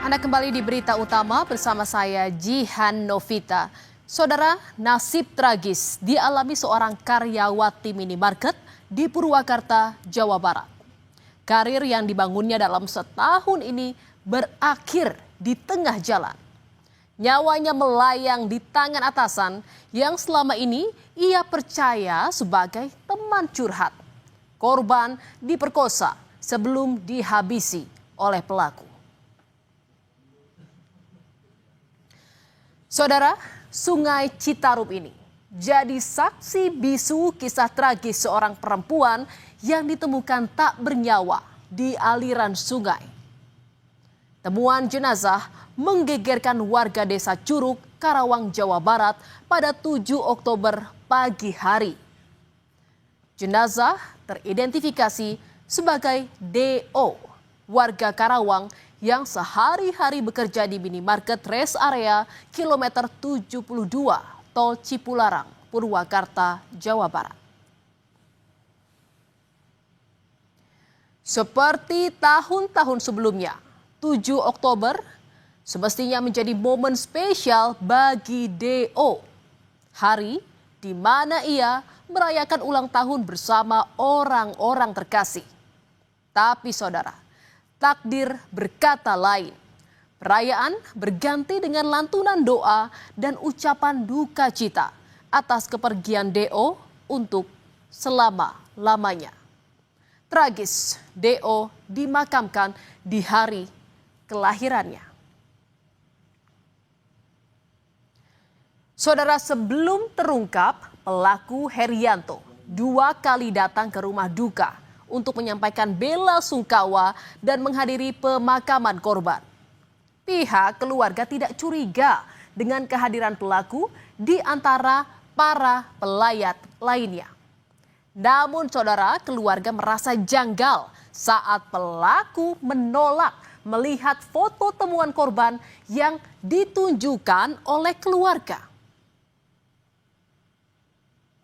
Anda kembali di berita utama bersama saya Jihan Novita. Saudara, nasib tragis dialami seorang karyawati minimarket di Purwakarta, Jawa Barat. Karir yang dibangunnya dalam setahun ini berakhir di tengah jalan. Nyawanya melayang di tangan atasan yang selama ini ia percaya sebagai teman curhat. Korban diperkosa sebelum dihabisi oleh pelaku. Saudara, Sungai Citarum ini jadi saksi bisu kisah tragis seorang perempuan yang ditemukan tak bernyawa di aliran sungai. Temuan jenazah menggegerkan warga desa Curug, Karawang, Jawa Barat pada 7 Oktober pagi hari. Jenazah teridentifikasi sebagai DO, warga Karawang yang sehari-hari bekerja di minimarket rest area kilometer 72 Tol Cipularang, Purwakarta, Jawa Barat. Seperti tahun-tahun sebelumnya, 7 Oktober semestinya menjadi momen spesial bagi DO. Hari di mana ia merayakan ulang tahun bersama orang-orang terkasih. Tapi saudara, takdir berkata lain. Perayaan berganti dengan lantunan doa dan ucapan duka cita atas kepergian DO untuk selama-lamanya. Tragis, DO dimakamkan di hari kelahirannya. Saudara, sebelum terungkap, pelaku Herianto 2 kali datang ke rumah duka untuk menyampaikan bela sungkawa dan menghadiri pemakaman korban. Pihak keluarga tidak curiga dengan kehadiran pelaku di antara para pelayat lainnya. Namun saudara, keluarga merasa janggal saat pelaku menolak melihat foto temuan korban yang ditunjukkan oleh keluarga.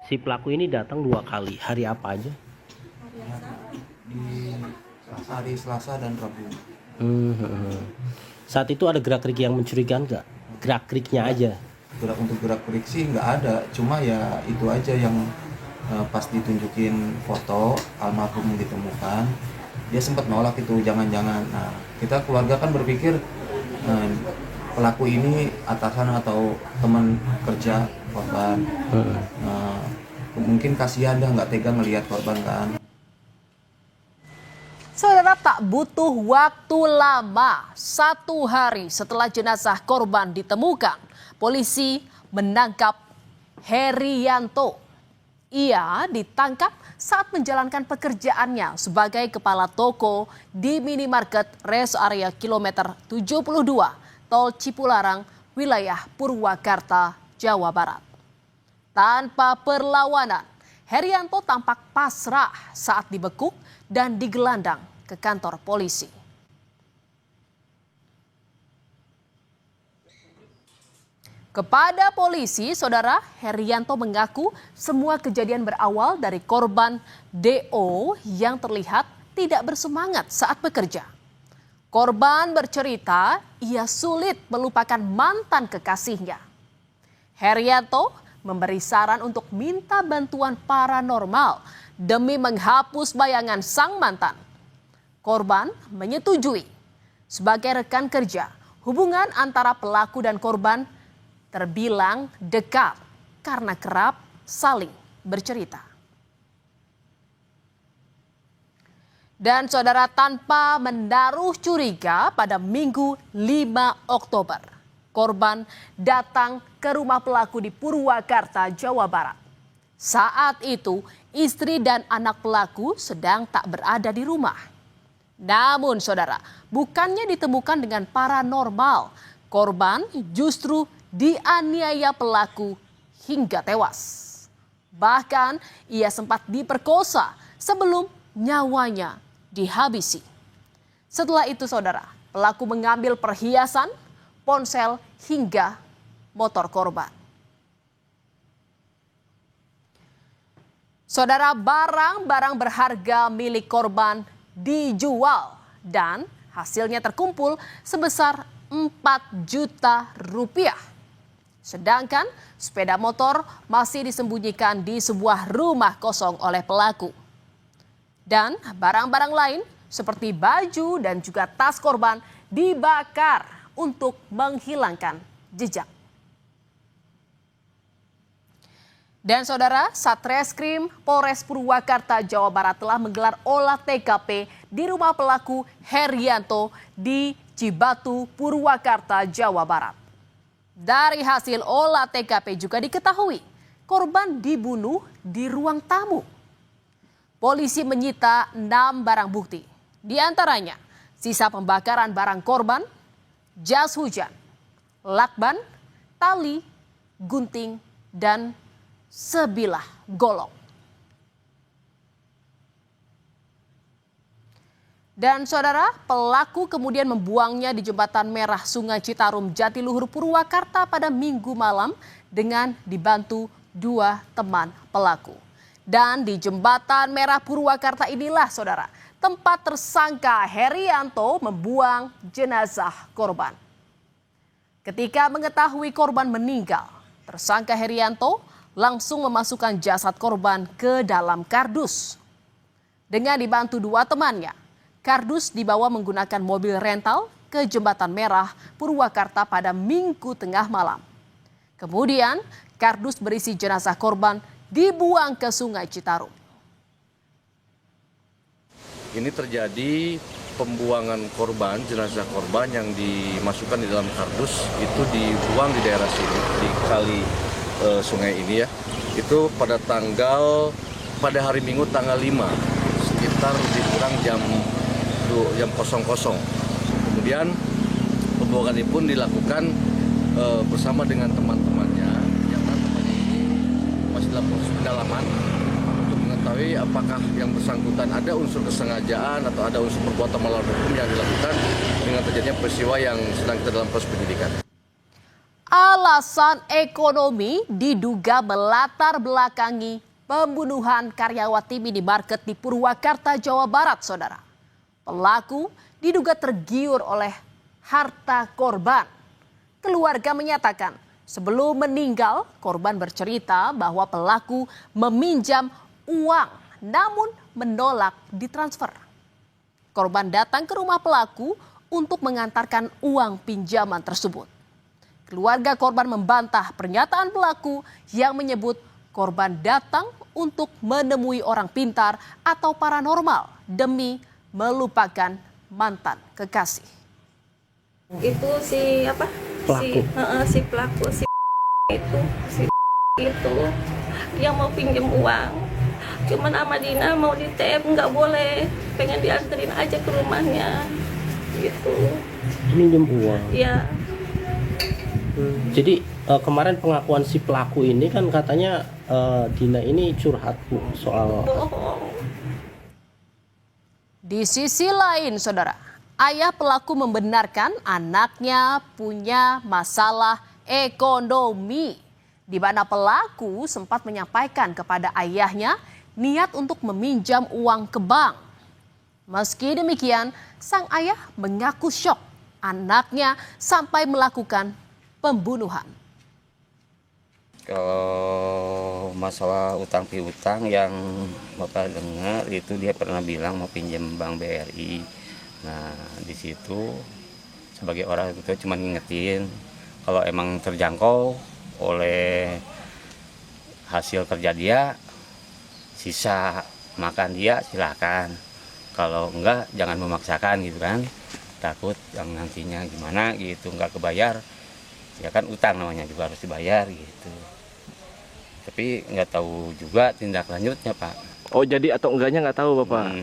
Si pelaku ini datang 2 kali. Hari apa aja? Di hari Selasa dan Rabu. Saat itu ada gerak-gerik yang mencurigakan nggak? Gerak-geriknya aja. Untuk gerak-gerik sih nggak ada, cuma ya itu aja yang pas ditunjukin foto almarhum ditemukan, dia sempat nolak itu jangan-jangan. Nah, kita keluarga kan berpikir pelaku ini atasan atau teman kerja korban. Mungkin kasihan dah nggak tega ngelihat korban kan. Saudara, tak butuh waktu lama, 1 hari setelah jenazah korban ditemukan, polisi menangkap Herianto. Ia ditangkap saat menjalankan pekerjaannya sebagai kepala toko di minimarket rest area kilometer 72 Tol Cipularang, wilayah Purwakarta, Jawa Barat. Tanpa perlawanan, Herianto tampak pasrah saat dibekuk dan digelandang ke kantor polisi. Kepada polisi, saudara, Herianto mengaku semua kejadian berawal dari korban DO yang terlihat tidak bersemangat saat bekerja. Korban bercerita ia sulit melupakan mantan kekasihnya. Herianto memberi saran untuk minta bantuan paranormal demi menghapus bayangan sang mantan. Korban menyetujui. Sebagai rekan kerja, hubungan antara pelaku dan korban terbilang dekat karena kerap saling bercerita. Dan saudara, tanpa menaruh curiga, pada Minggu 5 Oktober, korban datang ke rumah pelaku di Purwakarta, Jawa Barat. Saat itu, istri dan anak pelaku sedang tak berada di rumah. Namun saudara, bukannya ditemukan dengan paranormal, korban justru dianiaya pelaku hingga tewas. Bahkan ia sempat diperkosa sebelum nyawanya dihabisi. Setelah itu saudara, pelaku mengambil perhiasan, ponsel hingga motor korban. Saudara, barang-barang berharga milik korban dijual dan Hasilnya terkumpul sebesar 4 juta rupiah. Sedangkan sepeda motor masih disembunyikan di sebuah rumah kosong oleh pelaku. Dan barang-barang lain seperti baju dan juga tas korban dibakar untuk menghilangkan jejak. Dan saudara, Satreskrim Polres Purwakarta, Jawa Barat telah menggelar olah TKP di rumah pelaku Herianto di Cibatu, Purwakarta, Jawa Barat. Dari hasil olah TKP juga diketahui korban dibunuh di ruang tamu. Polisi menyita 6 barang bukti, di antaranya sisa pembakaran barang korban, jas hujan, lakban, tali, gunting, dan sebilah golok. Dan saudara, pelaku kemudian membuangnya di jembatan merah Sungai Citarum, Jatiluhur, Purwakarta pada Minggu malam dengan dibantu 2 teman pelaku. Dan di jembatan merah Purwakarta inilah saudara, tempat tersangka Herianto membuang jenazah korban. Ketika mengetahui korban meninggal, tersangka Herianto langsung memasukkan jasad korban ke dalam kardus. Dengan dibantu 2 temannya, kardus dibawa menggunakan mobil rental ke Jembatan Merah Purwakarta pada Minggu tengah malam. Kemudian kardus berisi jenazah korban dibuang ke Sungai Citarum. Ini terjadi pembuangan korban, jenazah korban yang dimasukkan di dalam kardus itu dibuang di daerah sini, di kali sungai ini ya. Itu pada hari Minggu tanggal 5 sekitar lebih kurang jam 00. Kemudian pembuangan ini pun dilakukan bersama dengan teman-temannya yang teman-temannya ini masih dalam proses pendalaman untuk mengetahui apakah yang bersangkutan ada unsur kesengajaan atau ada unsur perbuatan melawan hukum yang dilakukan dengan terjadinya peristiwa yang sedang kita dalam proses penyidikan. Alasan ekonomi diduga melatar belakangi pembunuhan karyawati minimarket di Purwakarta, Jawa Barat, saudara. Pelaku diduga tergiur oleh harta korban. Keluarga menyatakan sebelum meninggal, korban bercerita bahwa pelaku meminjam uang namun menolak ditransfer. Korban datang ke rumah pelaku untuk mengantarkan uang pinjaman tersebut. Keluarga korban membantah pernyataan pelaku yang menyebut korban datang untuk menemui orang pintar atau paranormal demi melupakan mantan kekasih. Itu si Pelaku. si pelaku itu yang mau pinjam uang. Cuman sama Dina mau di TM nggak boleh, pengen dianterin aja ke rumahnya gitu. Minjem uang. Ya. Jadi kemarin pengakuan si pelaku ini kan katanya Dina ini curhat Bu, soal Bohong. Di sisi lain, saudara, ayah pelaku membenarkan anaknya punya masalah ekonomi, di mana pelaku sempat menyampaikan kepada ayahnya niat untuk meminjam uang ke bank. Meski demikian, sang ayah mengaku syok anaknya sampai melakukan pembunuhan. Kalau masalah utang piutang yang Bapak dengar itu dia pernah bilang mau pinjam bank BRI. Nah di situ sebagai orang itu cuma ngingetin kalau emang terjangkau oleh hasil kerja dia, sisa makan dia silakan. Kalau enggak jangan memaksakan gitu kan. Takut yang nantinya gimana gitu nggak kebayar. Ya kan utang namanya juga harus dibayar gitu. Tapi nggak tahu juga tindak lanjutnya Pak. Oh jadi atau enggaknya nggak tahu Bapak?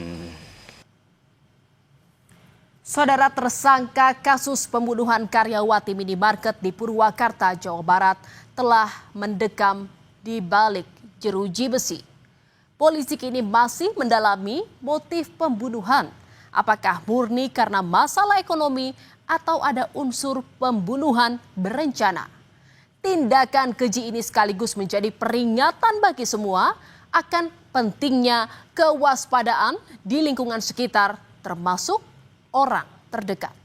Saudara, tersangka kasus pembunuhan karyawati minimarket di Purwakarta, Jawa Barat telah mendekam di balik jeruji besi. Polisi kini masih mendalami motif pembunuhan. Apakah murni karena masalah ekonomi atau ada unsur pembunuhan berencana? Tindakan keji ini sekaligus menjadi peringatan bagi semua akan pentingnya kewaspadaan di lingkungan sekitar, termasuk orang terdekat.